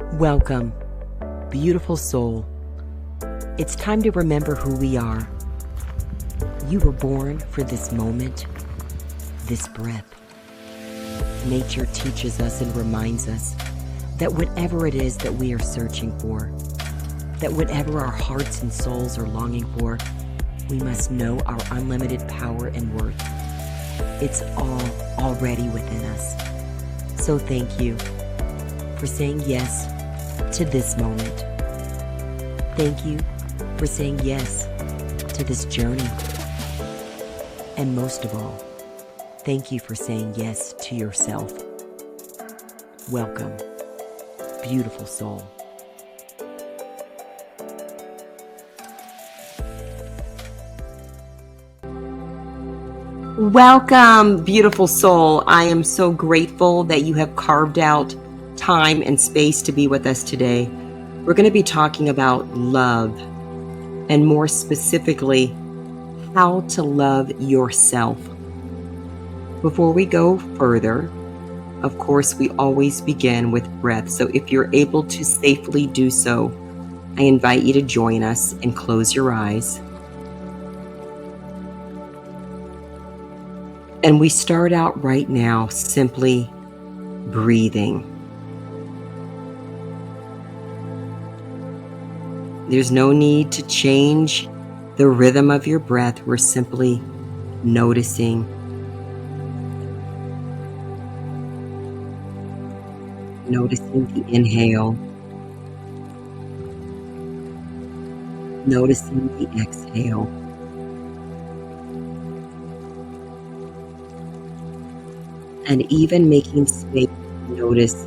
Welcome, beautiful soul. It's time to remember who we are. You were born for this moment, this breath. Nature teaches us and reminds us that whatever it is that we are searching for, that whatever our hearts and souls are longing for, we must know our unlimited power and worth. It's all already within us. So thank you for saying yes to this moment. Thank you for saying yes to this journey. And most of all, thank you for saying yes to yourself. Welcome, beautiful soul. Welcome, beautiful soul. I am so grateful that you have carved out time and space to be with us today. We're going to be talking about love, and more specifically, how to love yourself. Before we go further, of course, we always begin with breath. So if you're able to safely do so, I invite you to join us and close your eyes. And we start out right now simply breathing. There's no need to change the rhythm of your breath. We're simply noticing. Noticing the inhale. Noticing the exhale. And even making space to notice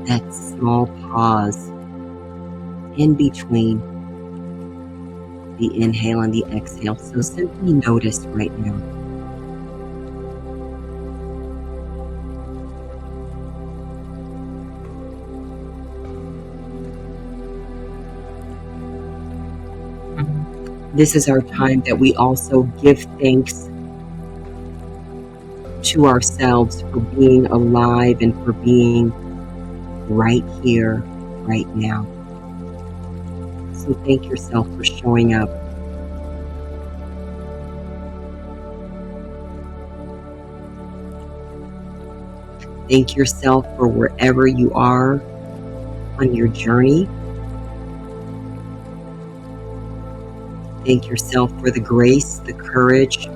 that small pause in between the inhale and the exhale. So simply notice right now. This is our time that we also give thanks to ourselves for being alive and for being right here, right now. So thank yourself for showing up. Thank yourself for wherever you are on your journey. Thank yourself for the grace, the courage,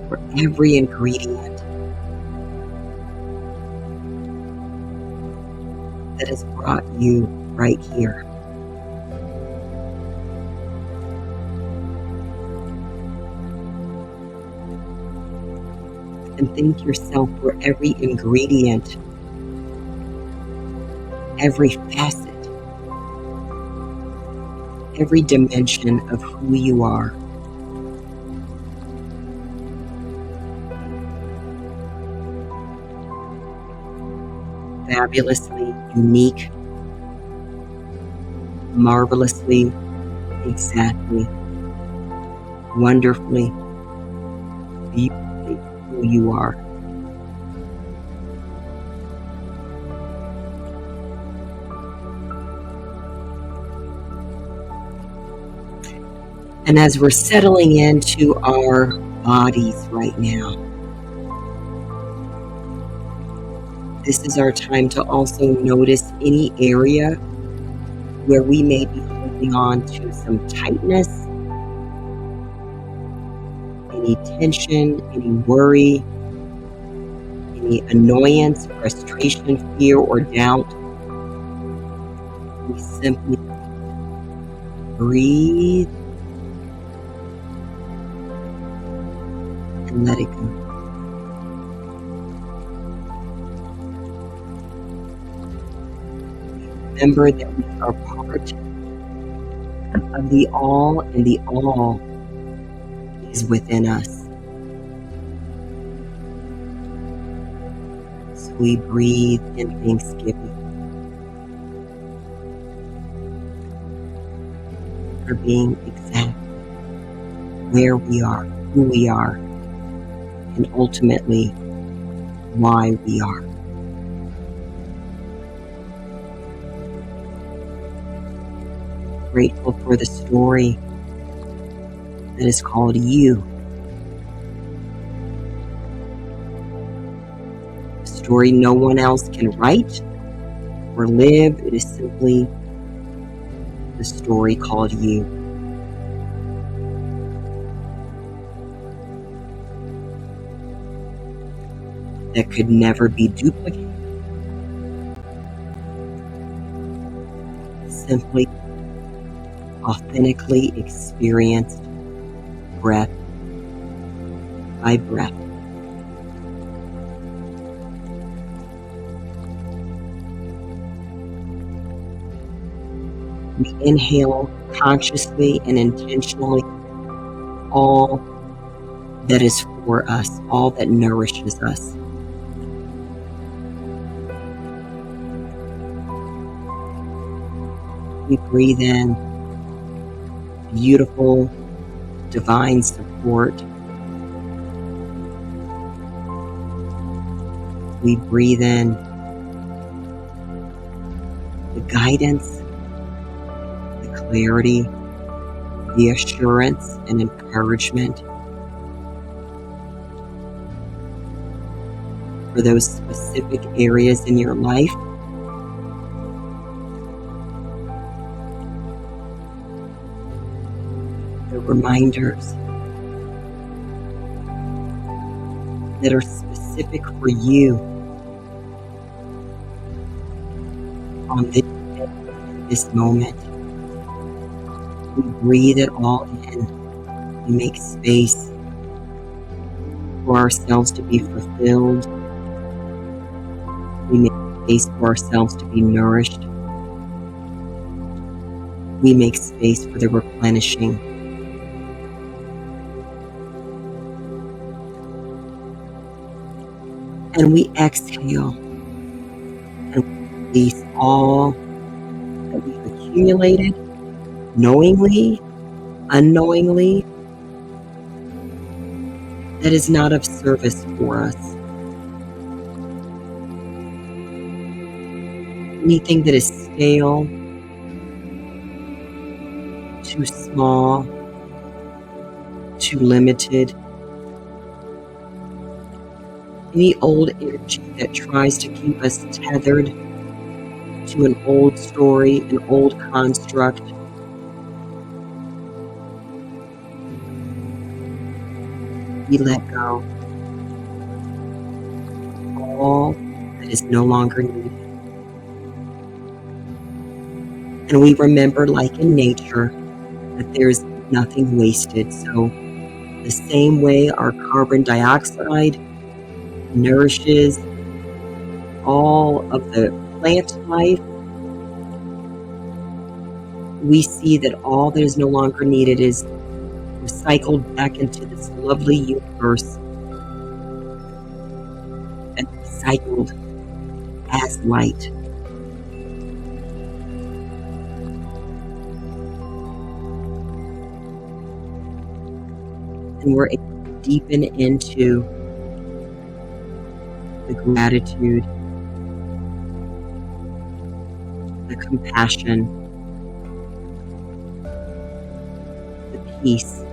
for every ingredient that has brought you right here. And thank yourself for every ingredient, every facet, every dimension of who you are. Fabulously unique, marvelously, exactly, wonderfully, beautifully who you are. And as we're settling into our bodies right now, this is our time to also notice any area where we may be holding on to some tightness, any tension, any worry, any annoyance, frustration, fear, or doubt. We simply breathe and let it go. Remember that we are part of the all, and the all is within us. So we breathe in thanksgiving. for being exact where we are, who we are, and ultimately why we are. Grateful for the story that is called you. A story no one else can write or live. It is simply the story called you. That could never be duplicated. Simply authentically experienced breath by breath. We inhale consciously and intentionally all that is for us, all that nourishes us. We breathe in beautiful, divine support. We breathe in the guidance, the clarity, the assurance and encouragement for those specific areas in your life. The reminders that are specific for you on this day, this moment. We breathe it all in. We make space for ourselves to be fulfilled. We make space for ourselves to be nourished. We make space for the replenishing. And we exhale and release all that we've accumulated, knowingly, unknowingly, that is not of service for us. Anything that is stale, too small, too limited, any old energy that tries to keep us tethered to an old story, an old construct. We let go. All that is no longer needed. And we remember, like in nature, that there's nothing wasted. So the same way our carbon dioxide nourishes all of the plant life, we see that all that is no longer needed is recycled back into this lovely universe and recycled as light. And we're able to deepen into the gratitude, the compassion, the peace,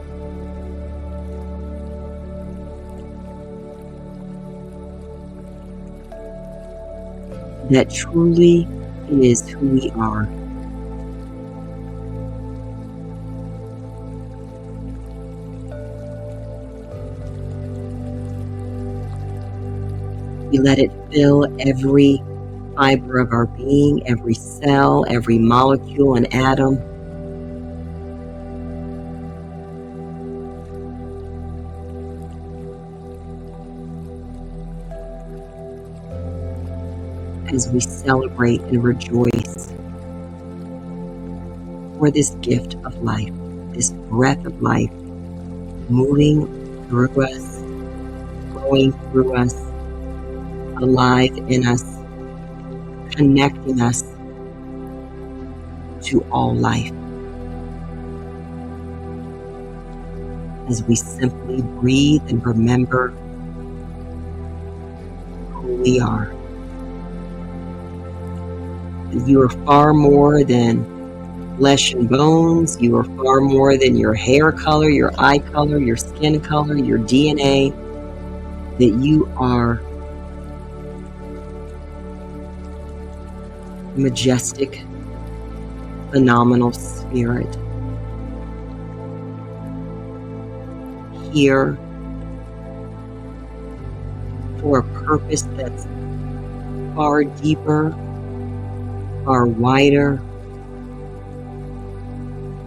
that truly is who we are. We let it fill every fiber of our being, every cell, every molecule and atom. As we celebrate and rejoice for this gift of life, this breath of life, moving through us, flowing through us, alive in us, connecting us to all life. as we simply breathe and remember who we are. You are far more than flesh and bones. You are far more than your hair color, your eye color, your skin color, your DNA. That you are majestic, phenomenal spirit. Here for a purpose that's far deeper, far wider,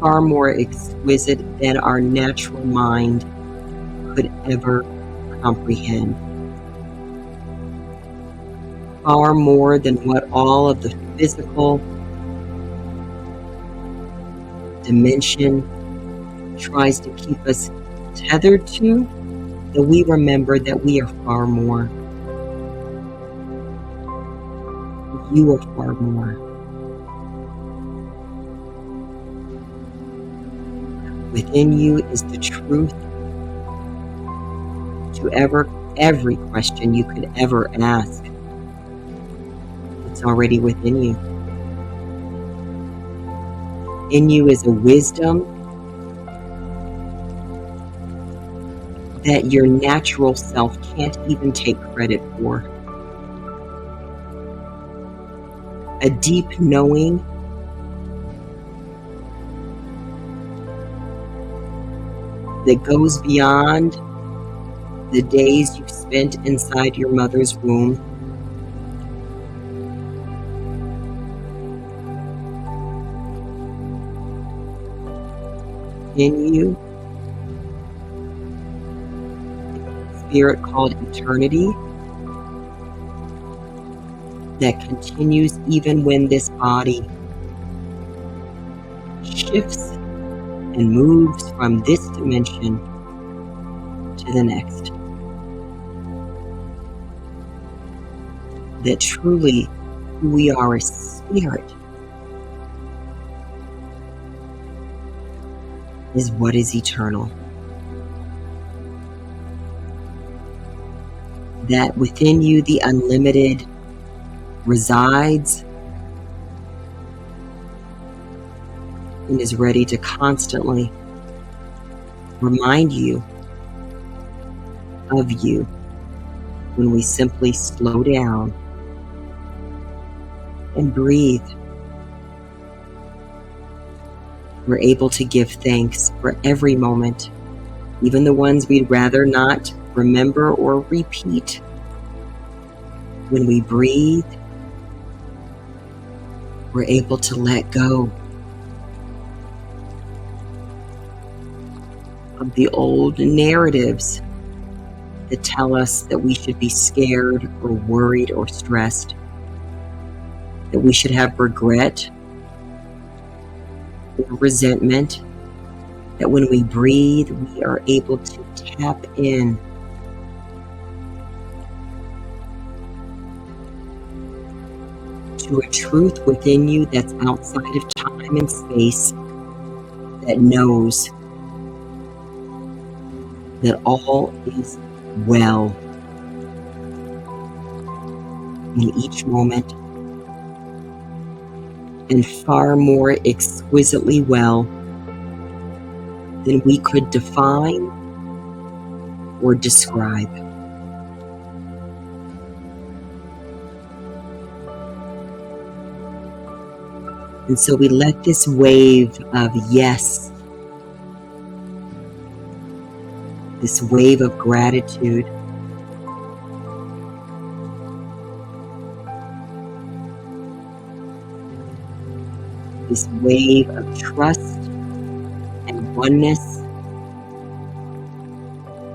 far more exquisite than our natural mind could ever comprehend. Far more than what all of the physical dimension tries to keep us tethered to, that we remember that we are far more. You are far more. Within you is the truth to every question you could ever ask. It's already within you. In you is a wisdom that your natural self can't even take credit for. A deep knowing that goes beyond the days you spent inside your mother's womb. In you, a spirit called eternity that continues even when this body shifts and moves from this dimension to the next. That truly who we are as spirit is what is eternal. That within you the unlimited resides and is ready to constantly remind you of you when we simply slow down and breathe. We're able to give thanks for every moment, even the ones we'd rather not remember or repeat. When we breathe, we're able to let go of the old narratives that tell us that we should be scared or worried or stressed, that we should have regret or resentment, that when we breathe, we are able to tap in to a truth within you that's outside of time and space, that knows that all is well in each moment, and far more exquisitely well than we could define or describe. And so we let this wave of yes, this wave of gratitude, this wave of trust and oneness,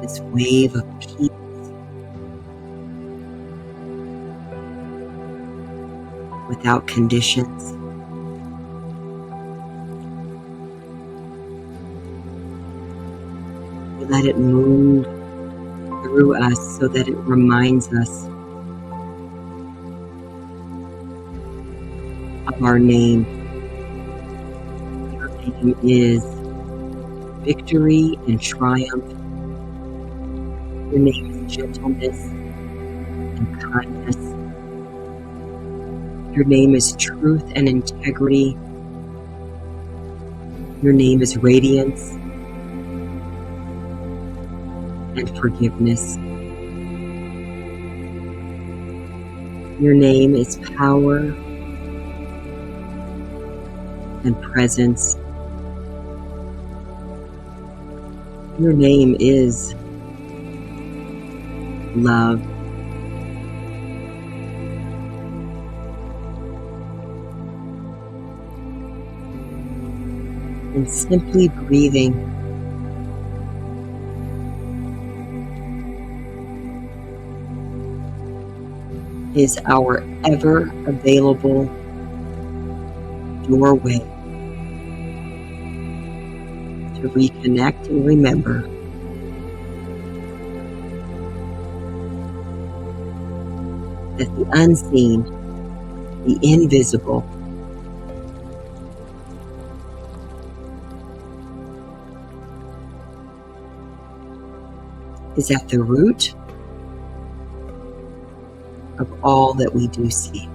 this wave of peace, without conditions. We let it move through us so that it reminds us of our name. Your name is victory and triumph. Your name is gentleness and kindness. Your name is truth and integrity. Your name is radiance and forgiveness. Your name is power and presence. Your name is love. And simply breathing is our ever available doorway to reconnect and remember that the unseen, the invisible, is at the root of all that we do see.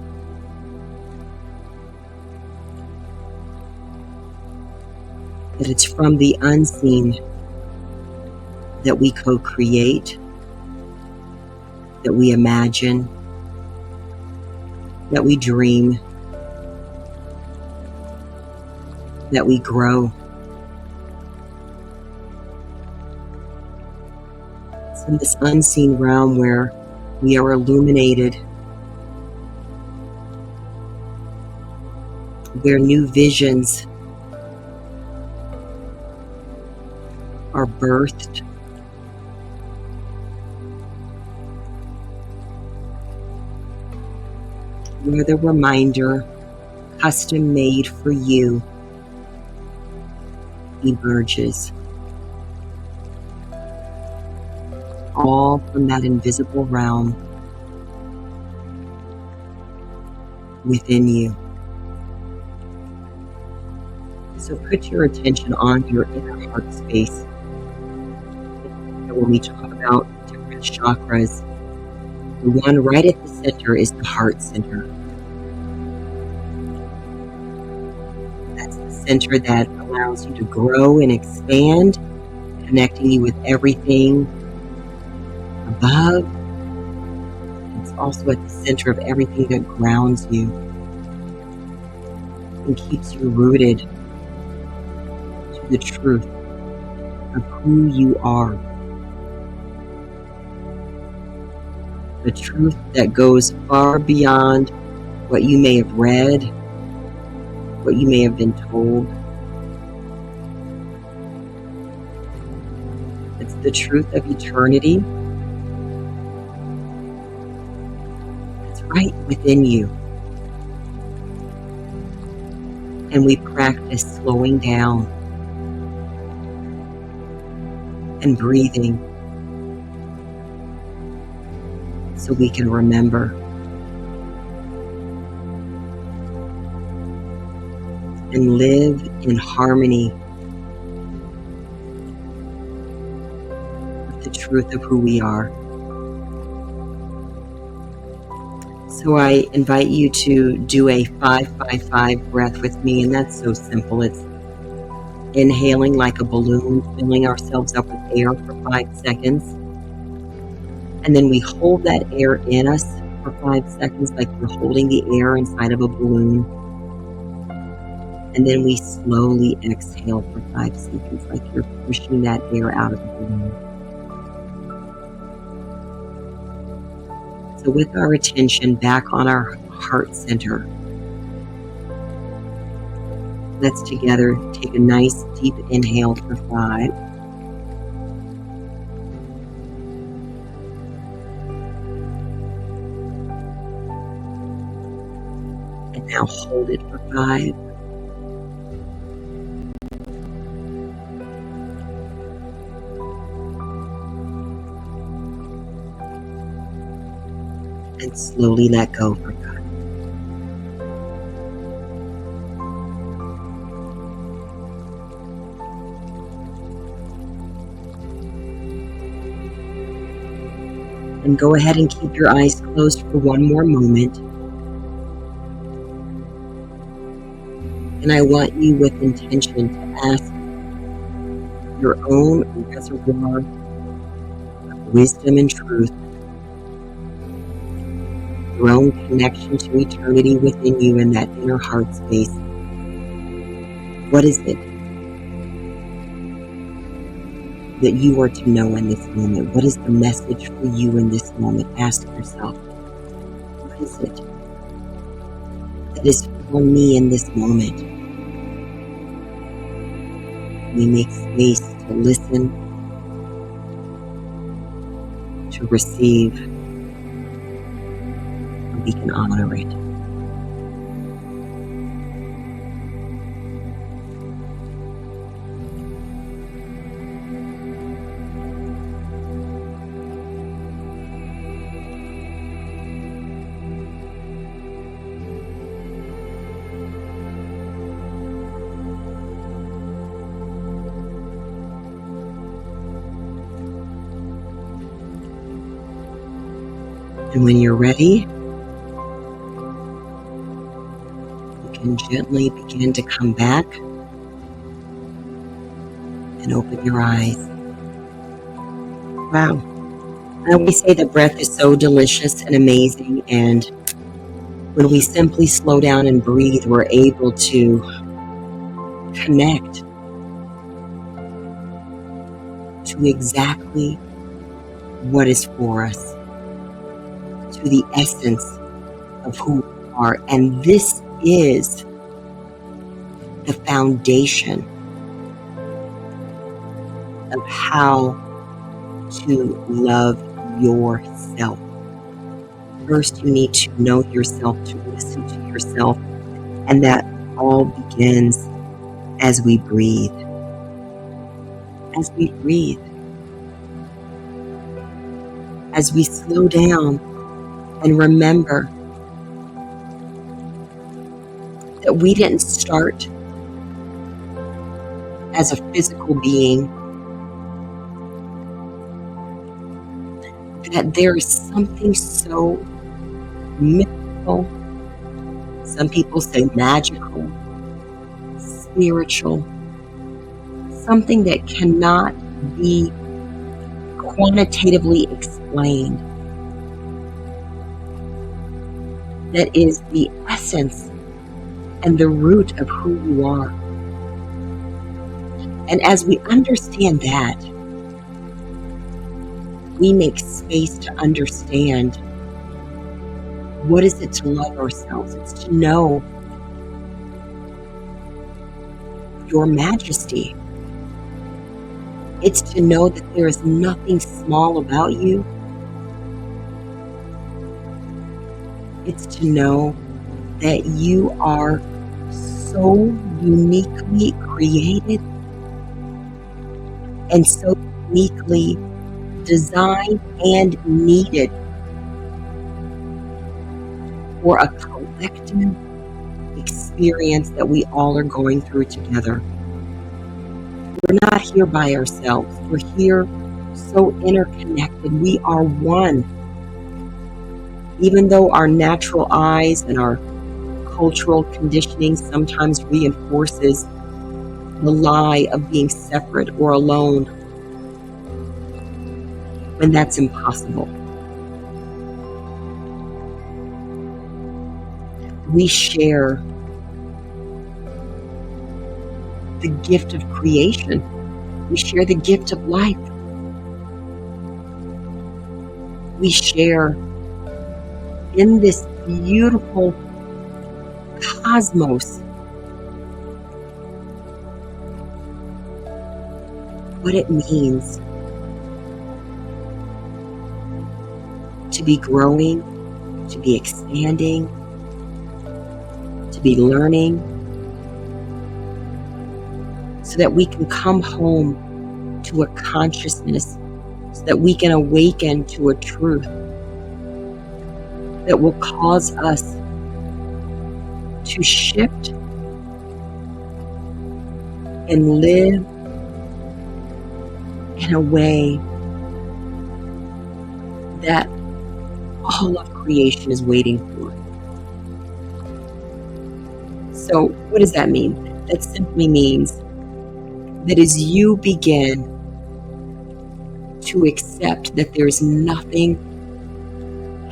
That it's from the unseen that we co-create, that we imagine, that we dream, that we grow. It's in this unseen realm where we are illuminated, where new visions are birthed, where the reminder, custom made for you, emerges. All from that invisible realm within you. So put your attention on your inner heart space. When we talk about different chakras, the one right at the center is the heart center. That's the center that allows you to grow and expand, connecting you with everything above. It's also at the center of everything that grounds you and keeps you rooted to the truth of who you are. The truth that goes far beyond what you may have read, what you may have been told. It's the truth of eternity. It's right within you. And we practice slowing down and breathing so we can remember and live in harmony with the truth of who we are. So I invite you to do a 5-5-5 breath with me, and that's so simple. It's inhaling like a balloon, filling ourselves up with air for 5 seconds. And then we hold that air in us for 5 seconds, like you're holding the air inside of a balloon. And then we slowly exhale for 5 seconds, like you're pushing that air out of the balloon. So with our attention back on our heart center, let's together take a nice deep inhale for 5. And now hold it for 5. And slowly let go for 5. And go ahead and keep your eyes closed for one more moment. And I want you with intention to ask your own reservoir of wisdom and truth, your own connection to eternity within you in that inner heart space. What is it that you are to know in this moment? What is the message for you in this moment? Ask yourself, what is it that is for me in this moment? We make space to listen, to receive, and we can honor it. And when you're ready, you can gently begin to come back and open your eyes. Wow. I always say that breath is so delicious and amazing, and when we simply slow down and breathe, we're able to connect to exactly what is for us, to the essence of who we are. And this is the foundation of how to love yourself. First, you need to know yourself, to listen to yourself, and that all begins as we breathe. As we breathe. As we slow down and remember that we didn't start as a physical being, that there is something so mythical, some people say magical, spiritual, something that cannot be quantitatively explained, that is the essence and the root of who you are. And as we understand that, we make space to understand what is it to love ourselves. It's to know your majesty. It's to know that there is nothing small about you. It's to know that you are so uniquely created and so uniquely designed and needed for a collective experience that we all are going through together. We're not here by ourselves. We're here so interconnected. We are one. Even though our natural eyes and our cultural conditioning sometimes reinforces the lie of being separate or alone, when that's impossible. We share the gift of creation. We share the gift of life. We share in this beautiful cosmos what it means to be growing, to be expanding, to be learning, so that we can come home to a consciousness, so that we can awaken to a truth that will cause us to shift and live in a way that all of creation is waiting for. So what does that mean? That simply means that as you begin to accept that there's nothing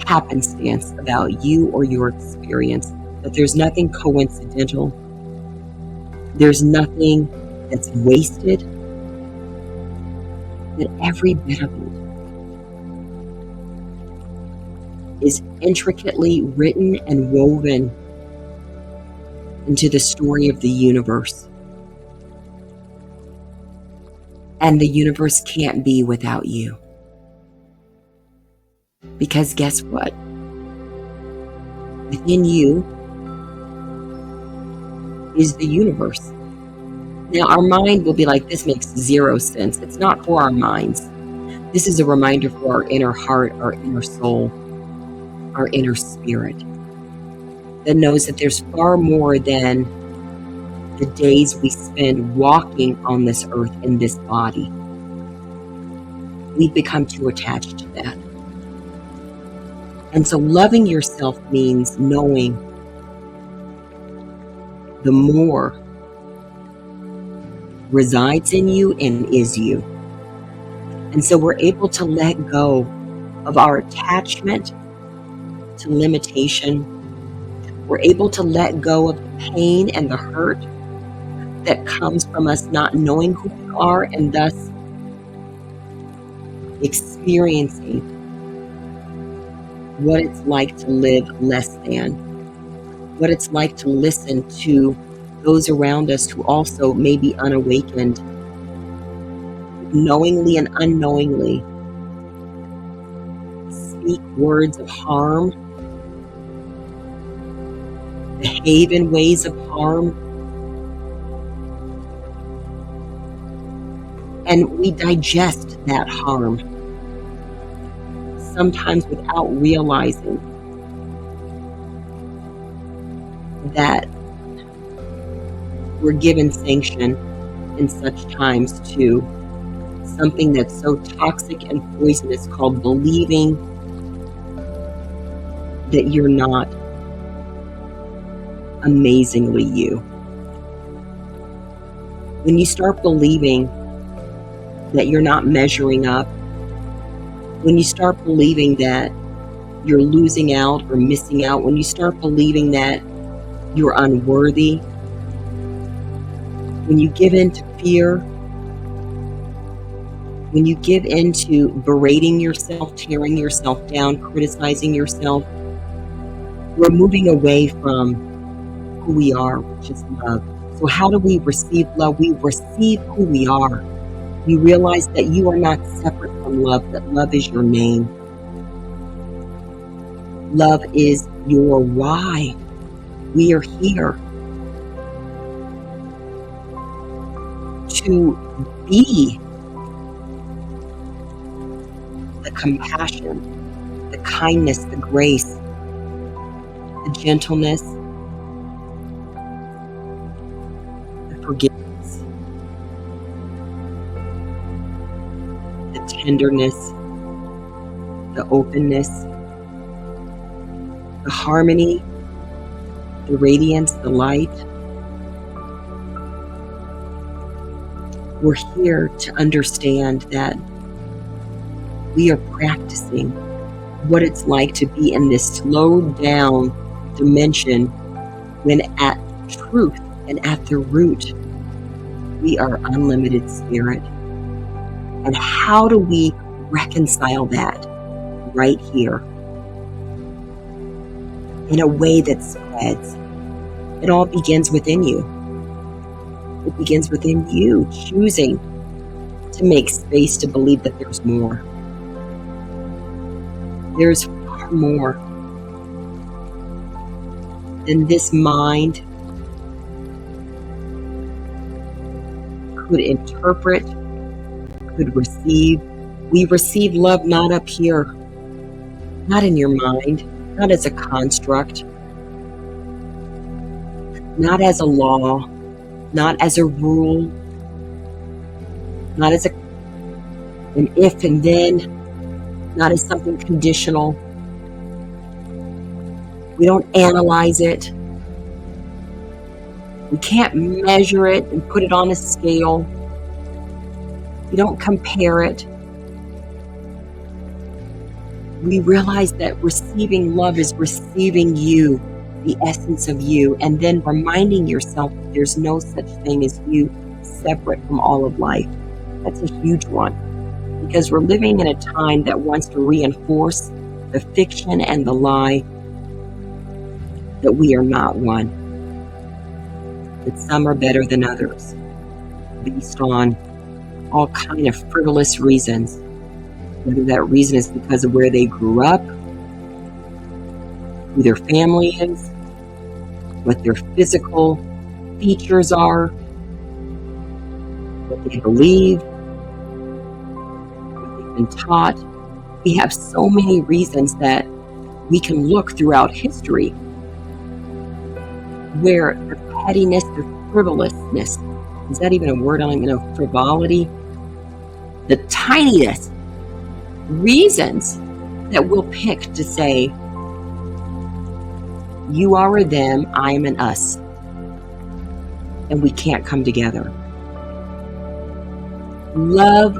happenstance about you or your experience, that there's nothing coincidental, there's nothing that's wasted, that every bit of it is intricately written and woven into the story of the universe. And the universe can't be without you. Because guess what? Within you is the universe. Now, our mind will be like, this makes zero sense. It's not for our minds. This is a reminder for our inner heart, our inner soul, our inner spirit, that knows that there's far more than the days we spend walking on this earth in this body. We've become too attached to that. And so loving yourself means knowing the more resides in you and is you. And so we're able to let go of our attachment to limitation. We're able to let go of the pain and the hurt that comes from us not knowing who we are, and thus experiencing what it's like to live less than, what it's like to listen to those around us who also may be unawakened, knowingly and unknowingly speak words of harm, behave in ways of harm, and we digest that harm, sometimes without realizing that we're given sanction in such times to something that's so toxic and poisonous called believing that you're not amazingly you. When you start believing that you're not measuring up, when you start believing that you're losing out or missing out, when you start believing that you're unworthy, when you give in to fear, when you give in to berating yourself, tearing yourself down, criticizing yourself, we're moving away from who we are, which is love. So how do we receive love? We receive who we are. You realize that you are not separate from love, that love is your name. Love is your why. We are here to be the compassion, the kindness, the grace, the gentleness, the forgiveness, the tenderness, the openness, the harmony, the radiance, the light. We're here to understand that we are practicing what it's like to be in this slowed down dimension when at truth and at the root, we are unlimited spirit. And how do we reconcile that right here in a way that spreads? It all begins within you. It begins within you choosing to make space to believe that there's more. There's far more than this mind could interpret, could receive. We receive love not up here, not in your mind, not as a construct, not as a law, not as a rule, not as an if and then, not as something conditional. We don't analyze it. We can't measure it and put it on a scale. We don't compare it. We realize that receiving love is receiving you, the essence of you, and then reminding yourself that there's no such thing as you separate from all of life. That's a huge one, because we're living in a time that wants to reinforce the fiction and the lie that we are not one, that some are better than others, based on all kind of frivolous reasons. Whether that reason is because of where they grew up, who their family is, what their physical features are, what they believe, what they've been taught. We have so many reasons that we can look throughout history where the pettiness, the frivolousness, is that even a word? I don't even know, frivolity, the tiniest reasons that we'll pick to say, you are a them, I am an us, and we can't come together. Love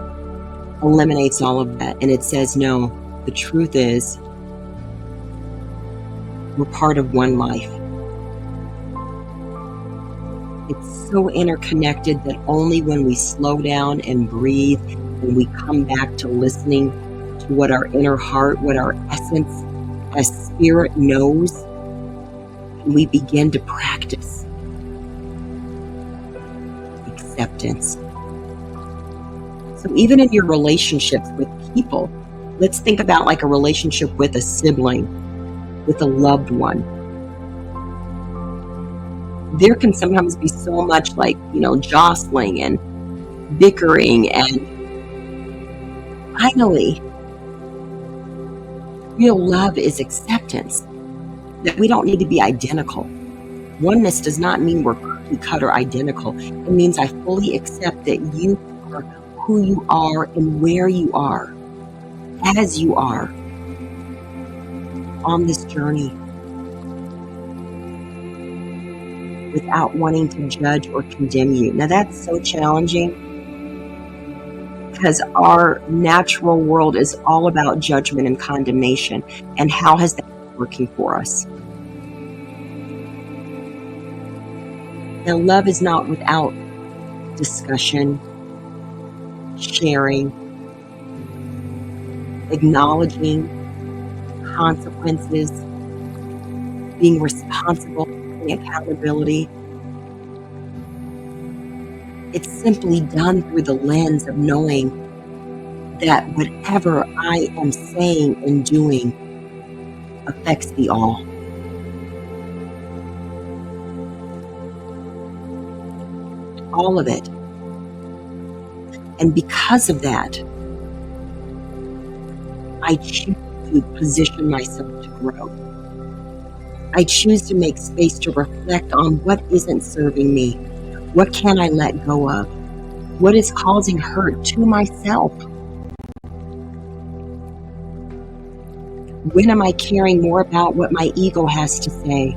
eliminates all of that, and it says, no, the truth is, we're part of one life. It's so interconnected that only when we slow down and breathe and we come back to listening to what our inner heart, what our essence as spirit knows, and we begin to practice acceptance. So even in your relationships with people, let's think about like a relationship with a sibling, with a loved one. There can sometimes be so much like, jostling and bickering, and finally, real love is acceptance, that we don't need to be identical. Oneness does not mean we're cookie cutter identical. It means I fully accept that you are who you are and where you are, as you are on this journey, without wanting to judge or condemn you. Now that's so challenging, because our natural world is all about judgment and condemnation. And how has that been working for us? Now, love is not without discussion, sharing, acknowledging consequences, being responsible, taking accountability. It's simply done through the lens of knowing that whatever I am saying and doing affects the all. All of it. And because of that, I choose to position myself to grow. I choose to make space to reflect on what isn't serving me. What can I let go of? What is causing hurt to myself? When am I caring more about what my ego has to say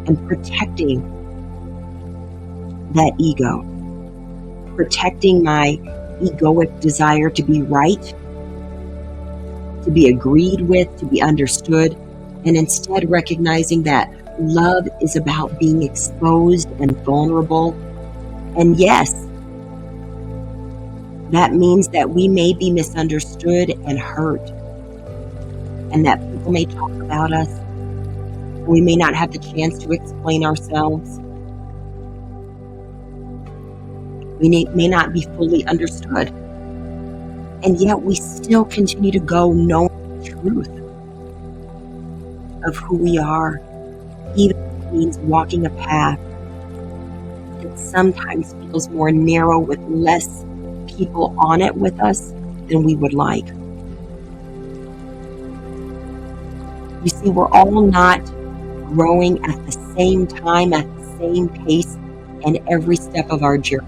and protecting that ego? Protecting my egoic desire to be right, to be agreed with, to be understood, and instead recognizing that love is about being exposed and vulnerable. And yes, that means that we may be misunderstood and hurt, and that people may talk about us. We may not have the chance to explain ourselves. We may not be fully understood. And yet we still continue to go knowing the truth of who we are, even if it means walking a path that sometimes feels more narrow with less people on it with us than we would like. You see, we're all not growing at the same time, at the same pace, in every step of our journey.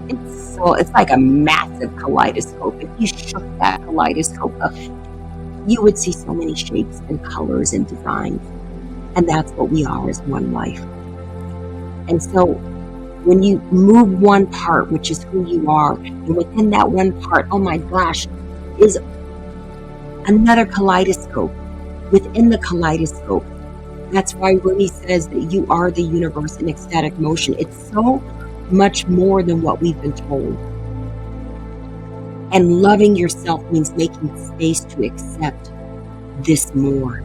It's like a massive kaleidoscope. If you shook that kaleidoscope up, you would see so many shapes and colors and designs. And that's what we are as one life. And so when you move one part, which is who you are, and within that one part, oh my gosh, is another kaleidoscope within the kaleidoscope. That's why Rumi says that you are the universe in ecstatic motion. It's so much more than what we've been told. And loving yourself means making space to accept this more.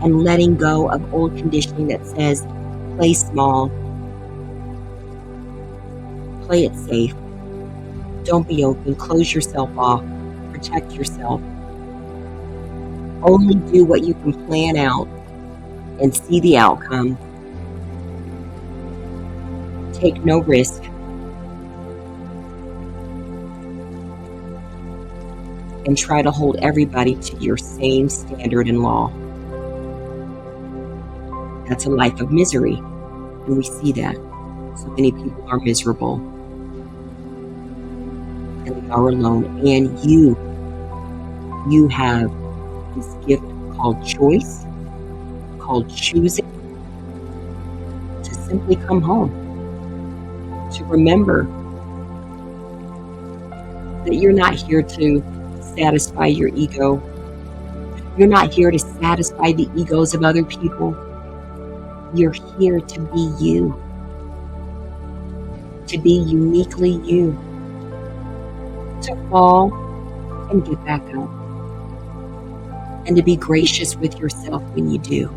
And letting go of old conditioning that says, play small, play it safe, don't be open, close yourself off, protect yourself. Only do what you can plan out and see the outcome. Take no risk. And try to hold everybody to your same standard and law. That's a life of misery. And we see that. So many people are miserable. And they are alone. And you have this gift called choice, called choosing, to simply come home. To remember that you're not here to satisfy your ego. You're not here to satisfy the egos of other people. You're here to be you. To be uniquely you. To fall and get back up. And to be gracious with yourself when you do.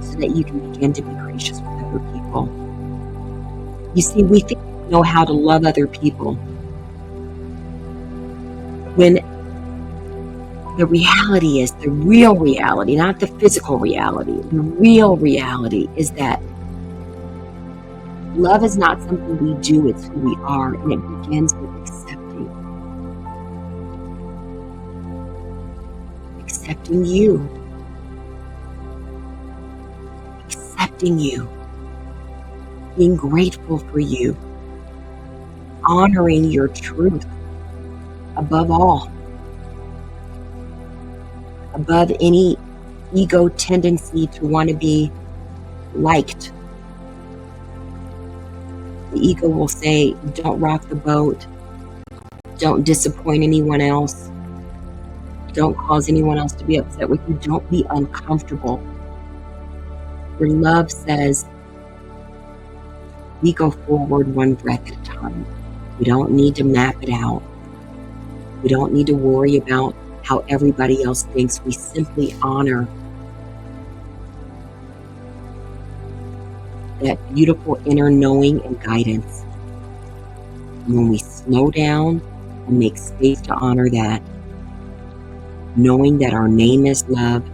So that you can begin to be gracious with other people. You see, we think we know how to love other people, when the reality is, the real reality, not the physical reality, the real reality is that love is not something we do, it's who we are, and it begins with accepting. Accepting you. Accepting you. Being grateful for you. Honoring your truth above all. Above any ego tendency to want to be liked. The ego will say, don't rock the boat. Don't disappoint anyone else. Don't cause anyone else to be upset with you. Don't be uncomfortable. Where love says, we go forward one breath at a time. We don't need to map it out. We don't need to worry about how everybody else thinks. We simply honor that beautiful inner knowing and guidance. And when we slow down and make space to honor that, knowing that our name is love,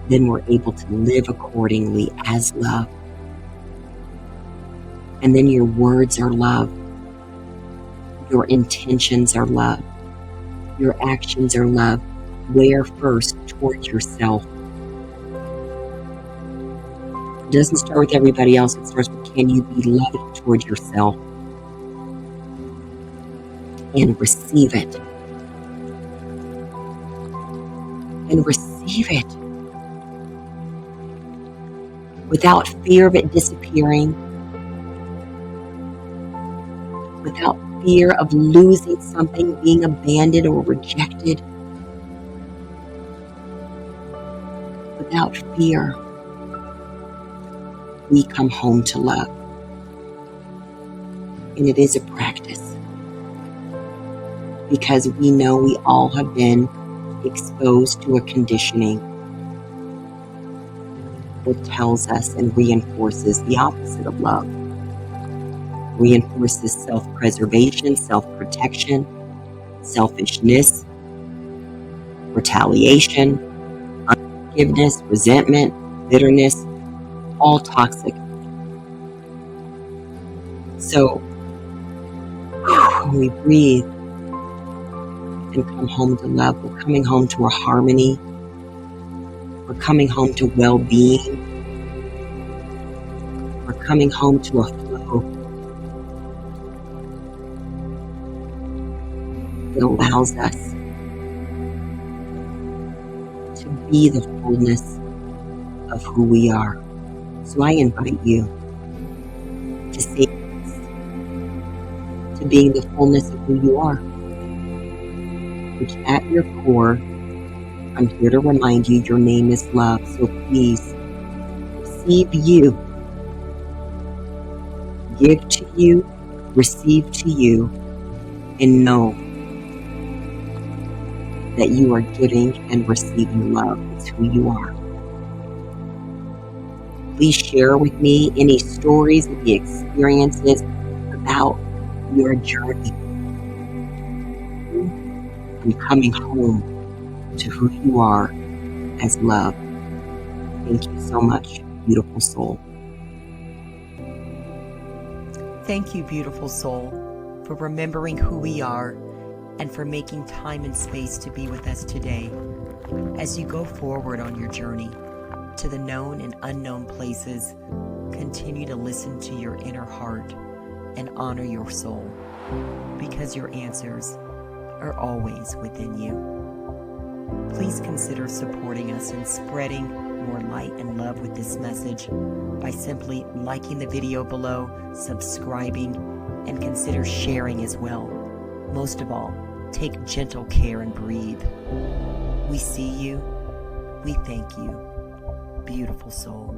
then we're able to live accordingly as love. And then your words are love. Your intentions are love. Your actions are love. Where first? Towards yourself. It doesn't start with everybody else. It starts with, can you be loved toward yourself? And receive it. And receive it. Without fear of it disappearing. Without fear of losing something, being abandoned or rejected. Without fear, we come home to love. And it is a practice. Because we know we all have been exposed to a conditioning that tells us and reinforces the opposite of love. Reinforces self-preservation, self-protection, selfishness, retaliation, unforgiveness, resentment, bitterness, all toxic. So, when we breathe and come home to love, we're coming home to a harmony. We're coming home to well-being. We're coming home to a flow that allows us to be the fullness of who we are. So I invite you to say yes to being the fullness of who you are. Which at your core, I'm here to remind you your name is love. So please receive you, give to you, receive to you, and know that you are giving and receiving love. It's who you are. Please share with me any stories, any experiences about your journey and coming home to who you are as love. Thank you so much, beautiful soul. Thank you, beautiful soul, for remembering who we are and for making time and space to be with us today. As you go forward on your journey to the known and unknown places, continue to listen to your inner heart and honor your soul, because your answers are always within you. Please consider supporting us and spreading more light and love with this message by simply liking the video below, subscribing, and consider sharing as well. Most of all, take gentle care and breathe. We see you. We thank you, beautiful soul.